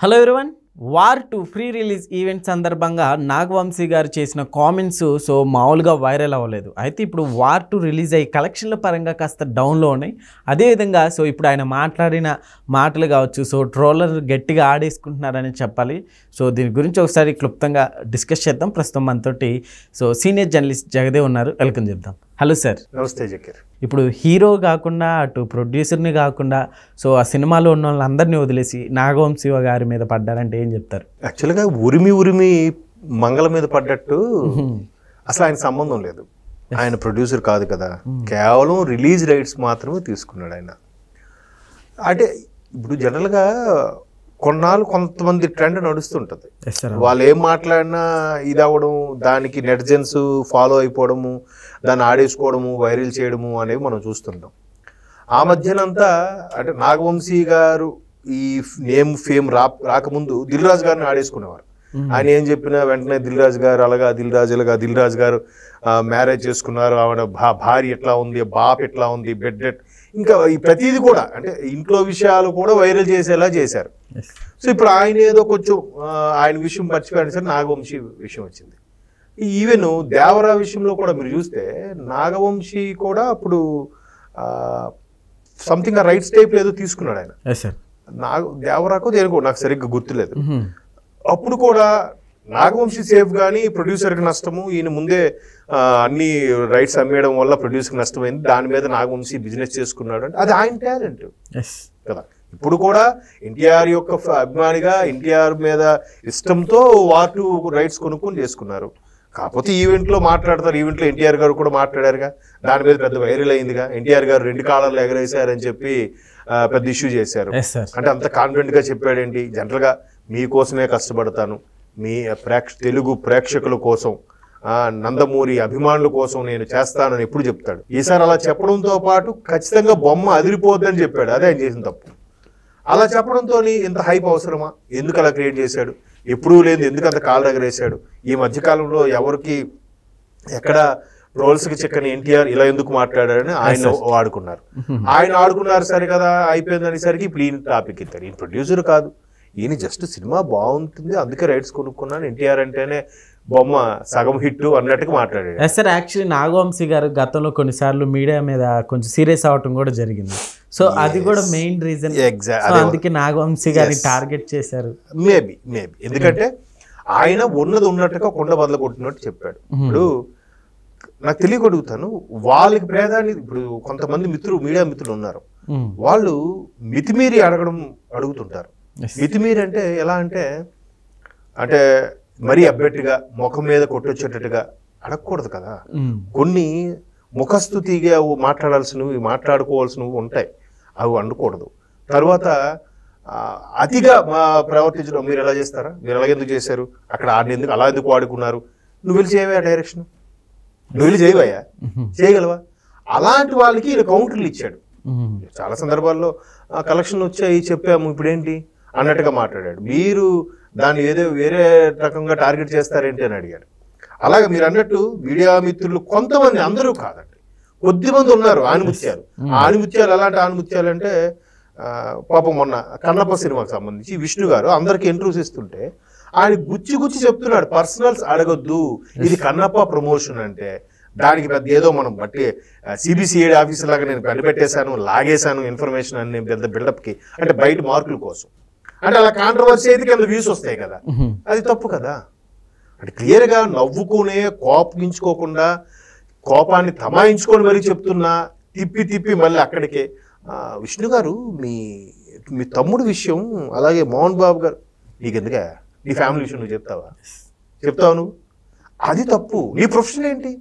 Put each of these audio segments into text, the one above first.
Hello everyone war 2 pre release event సందర్భంగా నాగవంశీ గారు చేసిన కామెంట్స్ మామూలుగా వైరల్ అవ్వలేదు. అయితే ఇప్పుడు వార్ 2 రిలీజ్ అయ్యి కలెక్షన్ల పరంగా కాస్త డౌన్లో ఉన్నాయి. అదేవిధంగా ఇప్పుడు ఆయన మాట్లాడిన మాటలు కావచ్చు ట్రోలర్ గట్టిగా ఆడేసుకుంటున్నారని చెప్పాలి. దీని గురించి ఒకసారి క్లుప్తంగా డిస్కస్ చేద్దాం. ప్రస్తుతం మనతోటి సీనియర్ జర్నలిస్ట్ జగదేవ్ ఉన్నారు. వెల్కమ్ చెప్దాం. Hello sir. నమస్తే జకీర్. ఇప్పుడు హీరో కాకుండా అటు ప్రొడ్యూసర్ని కాకుండా ఆ సినిమాలో ఉన్న వాళ్ళందరినీ వదిలేసి నాగవంశీ గారి మీద పడ్డారంటే ఏం చెప్తారు? యాక్చువల్గా ఉరిమి మంగళ మీద పడ్డట్టు అసలు ఆయన సంబంధం లేదు. ఆయన ప్రొడ్యూసర్ కాదు కదా, కేవలం రిలీజ్ రైట్స్ మాత్రమే తీసుకున్నాడు ఆయన. అంటే ఇప్పుడు జనరల్గా కొన్నాళ్ళు కొంతమంది ట్రెండ్ నడుస్తుంటుంది. వాళ్ళు ఏం మాట్లాడినా ఇది అవ్వడం, దానికి నెటిజన్స్ ఫాలో అయిపోవడము, దాన్ని ఆడేసుకోవడము, వైరల్ చేయడము అనేవి మనం చూస్తుంటాం. ఆ మధ్యనంతా అంటే నాగవంశీ గారు ఈ నేమ్ ఫేమ్ రాకముందు దిల్ రాజు గారిని ఆడేసుకునేవారు. ఆయన ఏం చెప్పినా వెంటనే దిల్ రాజు గారు అలాగా, దిల్ రాజు గారు మ్యారేజ్ చేసుకున్నారు, ఆవిడ భార్య ఎట్లా ఉంది, బాప్ ఎట్లా ఉంది, బెడ్ ఇంకా ఈ ప్రతిదీ కూడా అంటే ఇంట్లో విషయాలు కూడా వైరల్ చేసేలా చేశారు. ఇప్పుడు ఆయన ఏదో కొంచెం ఆయన విషయం మర్చిపోయాడు సార్, నాగవంశీ విషయం వచ్చింది. ఈవెన్ దేవరా విషయంలో కూడా మీరు చూస్తే నాగవంశీ కూడా అప్పుడు సంథింగ్ రైట్స్ టైప్ ఏదో తీసుకున్నాడు ఆయన. దేవరాకో దేనికో నాకు సరిగ్గా గుర్తులేదు. అప్పుడు కూడా నాగవంశీ సేఫ్ కానీ ప్రొడ్యూసర్కి నష్టము, ఈయన ముందే అన్ని రైట్స్ అమ్మేయడం వల్ల ప్రొడ్యూసర్కి నష్టమైంది, దాని మీద నాగవంశీ బిజినెస్ చేసుకున్నాడు అంటే అది ఆయన టాలెంట్ కదా. ఇప్పుడు కూడా ఎన్టీఆర్ యొక్క అభిమానిగా ఎన్టీఆర్ మీద ఇష్టంతో వార్ 2 రైట్స్ కొనుక్కొని చేసుకున్నారు. కాకపోతే ఈవెంట్లో మాట్లాడతారు, ఈవెంట్లో ఎన్టీఆర్ గారు కూడా మాట్లాడారుగా, దాని మీద పెద్ద వైరల్ అయిందిగా. ఎన్టీఆర్ గారు 2 కాలాలు ఎగరేశారని చెప్పి పెద్ద ఇష్యూ చేశారు. అంటే అంత కాన్ఫిడెంట్గా చెప్పాడేంటి? జనరల్గా మీకోసమే కష్టపడతాను, మీ తెలుగు ప్రేక్షకుల కోసం, నందమూరి అభిమానుల కోసం నేను చేస్తానని ఎప్పుడు చెప్తాడు. ఈసారి అలా చెప్పడంతో పాటు ఖచ్చితంగా బొమ్మ అదిరిపోద్దని చెప్పాడు. అదే ఆయన చేసిన తప్పు. అలా చెప్పడంతో ఇంత హైప్ అవసరమా? ఎందుకు అలా క్రియేట్ చేశాడు? ఎప్పుడూ లేదు ఎందుకు అంత కాలు ఎగరేశాడు? ఈ మధ్యకాలంలో ఎవరికి ఎక్కడ రోల్స్కి చెక్కని ఎన్టీఆర్ ఇలా ఎందుకు మాట్లాడారని ఆయన వాడుకున్నారు. ఆయన ఆడుకున్నారు సరే కదా, అయిపోయిందనేసరికి ఇప్పుడు ఈయన టాపిక్ ఇస్తారు. ఈయన ప్రొడ్యూసర్ కాదు, ఈయన జస్ట్ సినిమా బాగుంటుంది అందుకే రైట్స్ కొనుక్కున్నాను, ఎన్టీఆర్ అంటేనే బొమ్మ సగం హిట్ అన్నట్టుగా మాట్లాడాడు. సార్ యాక్చువల్లీ నాగవంశీ గారు గతంలో కొన్నిసార్లు మీడియా మీద కొంచెం సీరియస్ అవటం కూడా జరిగింది. అది కూడా మెయిన్ రీజన్. అందుకే నాగవంశీ గారిని టార్గెట్ చేశారు. మేబీ ఎందుకంటే ఆయన ఉన్నది ఉన్నట్టుగా కొండ బదులు కొట్టినట్టు చెప్పాడు. ఇప్పుడు నాకు తెలియగలుగుతాను వాళ్ళకి భేదాన్ని. ఇప్పుడు కొంతమంది మీడియా మిత్రులు ఉన్నారు, వాళ్ళు మితిమీరి అడుగుతుంటారు. మితిమీరి అంటే ఎలా అంటే మరీ అబ్బెట్టుగా ముఖం మీద కొట్టొచ్చేటట్టుగా అడగకూడదు కదా. కొన్ని ముఖస్థుతిగా మాట్లాడాల్సినవి మాట్లాడుకోవాల్సినవి ఉంటాయి, అవి అనకూడదు. తర్వాత అతిగా ప్రవర్తించడం మీరు ఎలా చేస్తారా? మీరు ఎలాగెందుకు చేశారు? అక్కడ ఆడినందుకు అలా ఎందుకు వాడుకున్నారు? నువ్వు వెళ్ళి చేయవా డైరెక్షన్? నువ్వు వెళ్ళి చేయవయ్యా? చేయగలవా? అలాంటి వాళ్ళకి ఈయన కౌంటర్లు ఇచ్చాడు. చాలా సందర్భాల్లో కలెక్షన్లు వచ్చాయి చెప్పాము ఇప్పుడేంటి అన్నట్టుగా మాట్లాడాడు. మీరు దాన్ని ఏదో వేరే రకంగా టార్గెట్ చేస్తారేంటి అని అడిగాడు. అలాగే మీరు అన్నట్టు మీడియా మిత్రులు కొంతమంది, అందరూ కాదండి, కొద్దిమంది ఉన్నారు ఆనిముత్యాలు. ఆనిముత్యాలు ఎలాంటి ఆనిముత్యాలు అంటే పాపం మొన్న కన్నప్ప సినిమాకి సంబంధించి విష్ణు గారు అందరికి ఇంటర్వ్యూస్ ఇస్తుంటే ఆయన గుచ్చి చెప్తున్నాడు, పర్సనల్స్ అడగొద్దు, ఇది కన్నప్ప ప్రమోషన్ అంటే దానికి పెద్ద ఏదో మనం బట్టి సిబిసిఐడి ఆఫీసర్ లాగా నేను పెట్టేశాను, లాగేశాను ఇన్ఫర్మేషన్ అని పెద్ద బిల్డప్కి, అంటే బయట మార్కుల కోసం. అంటే అలా కాంట్రవర్సీ అయితే కింద వ్యూస్ వస్తాయి కదా, అది తప్పు కదా. అంటే క్లియర్గా నవ్వుకునే కోపగించుకోకుండా కోపాన్ని తమాయించుకొని మరీ చెప్తున్నా, తిప్పి మళ్ళీ అక్కడికే. విష్ణు గారు మీ తమ్ముడు విషయం, అలాగే మోహన్ బాబు గారు, నీకెందుకే నీ ఫ్యామిలీ విషయం నువ్వు చెప్తావు నువ్వు, అది తప్పు. నీ ప్రొఫెషన్ ఏంటి?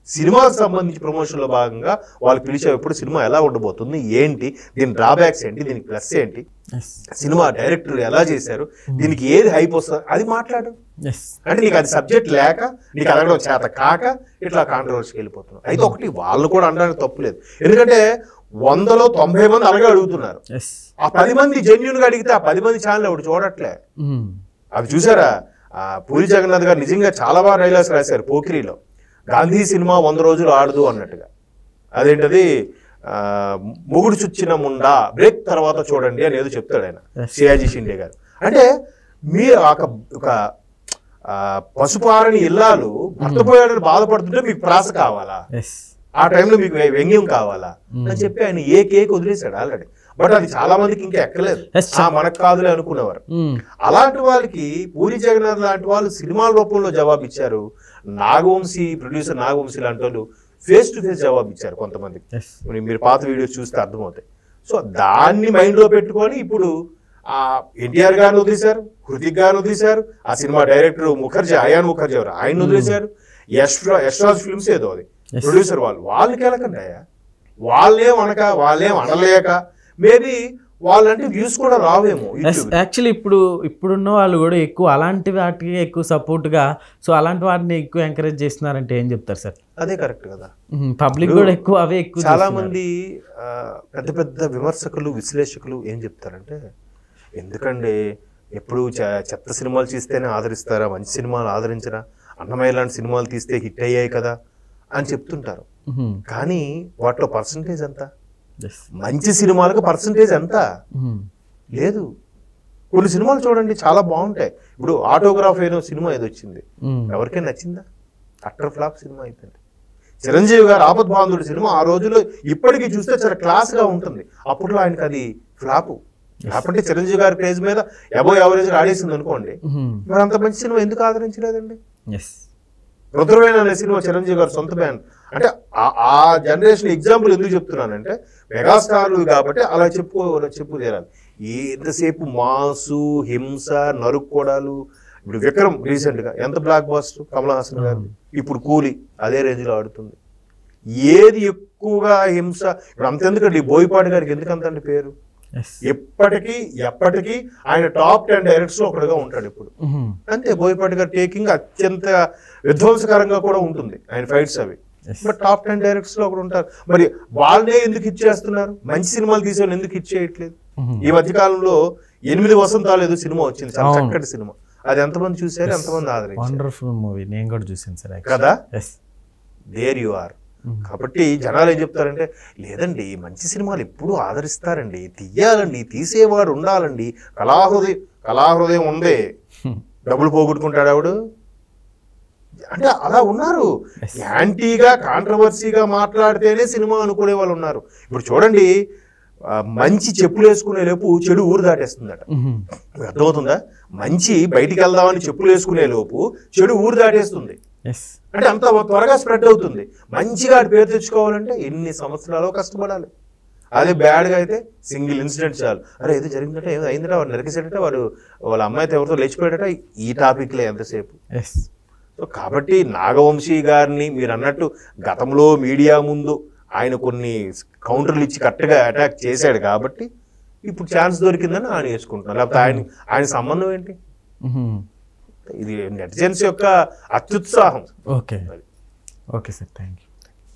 సినిమాకి సంబంధించి ప్రమోషన్లో భాగంగా వాళ్ళు పిలిచేటప్పుడు సినిమా ఎలా ఉండబోతుంది, ఏంటి, దీని డ్రాబ్యాక్స్ ఏంటి, దీనికి ప్లస్ ఏంటి, సినిమా డైరెక్టర్ ఎలా చేశారు, దీనికి ఏది హైప్ వస్తుంది, అది మాట్లాడు. అంటే నీకు అది సబ్జెక్ట్ లేక, నీకు అడగడం చేత కాక ఇట్లా కాంట్రవర్సీకి వెళ్ళిపోతున్నావు. అయితే ఒకటి వాళ్ళు కూడా అనడానికి తప్పులేదు, ఎందుకంటే 100లో 90 మంది అలాగే అడుగుతున్నారు. ఆ 10 మంది జెన్యున్గా అడిగితే ఆ 10 మంది ఛానల్ ఒకటి చూడట్లే. అవి చూసారా? పూరి జగన్నాథ్ గారు నిజంగా చాలా బాగా డైలాగ్స్ రాశారు పోకిరిలో. గాంధీ సినిమా 100 రోజులు ఆడదు అన్నట్టుగా. అదేంటది, మొగుడు చుచ్చిన ముండా బ్రేక్ తర్వాత చూడండి అని ఏదో చెప్తాడు ఆయన, సియాజీ షిండే గారు. అంటే మీరు ఒక పసుపారని ఇల్లాలు భర్త పోయాడని బాధపడుతుంటే మీకు ప్రాస కావాలా, ఆ టైంలో మీకు వ్యంగ్యం కావాలా అని చెప్పి ఆయన ఏ కేక్ వదిలేశాడు ఆల్రెడీ. బట్ అది చాలా మందికి ఇంకా ఎక్కలేదు, మనకు కాదులే అనుకునేవారు. అలాంటి వాళ్ళకి పూరి జగన్నాథ్ లాంటి వాళ్ళు సినిమాల రూపంలో జవాబు ఇచ్చారు. నాగవంశీ ప్రొడ్యూసర్ నాగవంశీ లాంటి వాళ్ళు ఫేస్ టు ఫేస్ జవాబు ఇచ్చారు కొంతమందికి. మీరు పాత వీడియోస్ చూస్తే అర్థమవుతాయి. సో దాన్ని మైండ్ లో పెట్టుకొని ఇప్పుడు ఎన్టీఆర్ గారిని వదిలేశారు, హృతిక్ గారిని వదిలేశారు, ఆ సినిమా డైరెక్టర్ ముఖర్జీ అయాన్ ముఖర్జీ ఎవరు ఆయన వదిలేశారు, యశ్రాజ్ ఫిల్మ్స్ ఏదో అది ప్రొడ్యూసర్ వాళ్ళకి వెళ్ళకండి, వాళ్ళేం అనలేక మేబీ వాళ్ళంటే వ్యూస్ కూడా రావేమో. యాక్చువల్లీ ఇప్పుడున్న వాళ్ళు కూడా ఎక్కువ అలాంటి వాటికి ఎక్కువ సపోర్ట్గా, సో అలాంటి వాటిని ఎక్కువ ఎంకరేజ్ చేస్తున్నారంటే ఏం చెప్తారు సార్? అదే కరెక్ట్ కదా, పబ్లిక్ కూడా ఎక్కువ అవే ఎక్కువ. చాలా మంది పెద్ద పెద్ద విమర్శకులు విశ్లేషకులు ఏం చెప్తారంటే, ఎందుకంటే ఎప్పుడు చెత్త సినిమాలు తీస్తేనే ఆదరిస్తారా, మంచి సినిమాలు ఆదరించరా, అన్నమయ్య లాంటి సినిమాలు తీస్తే హిట్ అయ్యాయి కదా అని చెప్తుంటారు. కానీ వాటిలో పర్సంటేజ్ ఎంత? మంచి సినిమాలకు పర్సంటేజ్ ఎంత లేదు. కొన్ని సినిమాలు చూడండి చాలా బాగుంటాయి. ఇప్పుడు ఆటోగ్రాఫ్ ఏదో సినిమా ఏదో వచ్చింది, ఎవరికైనా నచ్చిందా? అట్టర్ ఫ్లాప్ సినిమా అయిపోయింది. చిరంజీవి గారు ఆపద్ బాంధుడు సినిమా ఆ రోజుల్లో ఇప్పటికీ చూస్తే చాలా క్లాస్ గా ఉంటుంది. అప్పట్లో ఆయనకి అది ఫ్లాప్. కాబట్టి చిరంజీవి గారి క్రేజ్ మీద అబోవ్ యావరేజ్ ఆడేసింది అనుకోండి. మరి అంత మంచి సినిమా ఎందుకు ఆదరించలేదండి? రుద్రవేణ అనే సినిమా చిరంజీవి గారు సొంత బ్యాన్. అంటే ఆ జనరేషన్ ఎగ్జాంపుల్ ఎందుకు చెప్తున్నానంటే, మెగాస్టార్లు కాబట్టి అలా చెప్పు తీరాలి. ఎంతసేపు మాసు, హింస, నరుక్కోడాలు. ఇప్పుడు విక్రమ్ రీసెంట్ గా ఎంత బ్లాక్ బాస్టర్, కమల్ హాసన్ గారు. ఇప్పుడు కూలీ అదే రేంజ్ లో ఆడుతుంది. ఏది ఎక్కువగా హింస. ఇప్పుడు అంతెందుకండి బోయపాటి గారికి ఎందుకంత పేరు? ఎప్పటికీ ఆయన టాప్ 10 డైరెక్టర్స్ లో ఒకటిగా ఉంటాడు ఇప్పుడు. అంతే, బోయపాటి గారు టేకింగ్ అత్యంత విధ్వంసకరంగా కూడా ఉంటుంది ఆయన ఫైట్స్ అవి. బట్ టాప్ 10 డైరెక్టర్స్ లో ఒకటి ఉంటారు. మరి వాళ్ళే ఎందుకు హిట్ చేస్తున్నారు? మంచి సినిమాలు తీసేవాళ్ళు ఎందుకు హిట్ చేయట్లేదు? ఈ మధ్య కాలంలో 8 వసంతాలు ఏదో సినిమా వచ్చింది, చాలా చక్కటి సినిమా. అది ఎంతమంది చూసారు, ఎంతమంది ఆదరించారు? వండర్ఫుల్ మూవీ, నేను కూడా చూసాను సార్ కదా. There you are. కాబట్టి జనాలు ఏం చెప్తారంటే, లేదండి మంచి సినిమాలు ఎప్పుడు ఆదరిస్తారండి, తీయాలండి, తీసేవాడు ఉండాలండి, కళాహృదయం ఉందే, డబ్బులు పోగొట్టుకుంటాడు ఆవిడు అంటే అలా ఉన్నారు. యాంటీగా కాంట్రవర్సీగా మాట్లాడితేనే సినిమా అనుకునే వాళ్ళు ఉన్నారు. ఇప్పుడు చూడండి, మంచి చెప్పులు వేసుకునే లోపు చెడు ఊరు దాటేస్తుందట. అర్థమవుతుందా? మంచి బయటికి వెళ్దామని చెప్పులు వేసుకునే లోపు చెడు ఊరు దాటేస్తుంది. అంటే అంత త్వరగా స్ప్రెడ్ అవుతుంది. మంచిగా పేరు తెచ్చుకోవాలంటే ఎన్ని సంవత్సరాలు కష్టపడాలి. అదే బ్యాడ్గా అయితే సింగిల్ ఇన్సిడెంట్ చాలు. అరే ఏదో జరిగిందట, ఏదో అయిందట, వాడు నరికేసేటట, వాళ్ళ అమ్మాయితో ఎవరితో లేచిపోయాడట, ఈ టాపిక్లే ఎంతసేపు. సో కాబట్టి నాగవంశీ గారిని మీరు అన్నట్టు గతంలో మీడియా ముందు ఆయన కొన్ని కౌంటర్లు ఇచ్చి కరెక్ట్గా అటాక్ చేశాడు కాబట్టి ఇప్పుడు ఛాన్స్ దొరికిందని ఆయన వేసుకుంటున్నారు. లేకపోతే ఆయన సంబంధం ఏంటి? ఇది నెటిజన్స్ యొక్క అత్యుత్సాహం. Okay sir, thank you.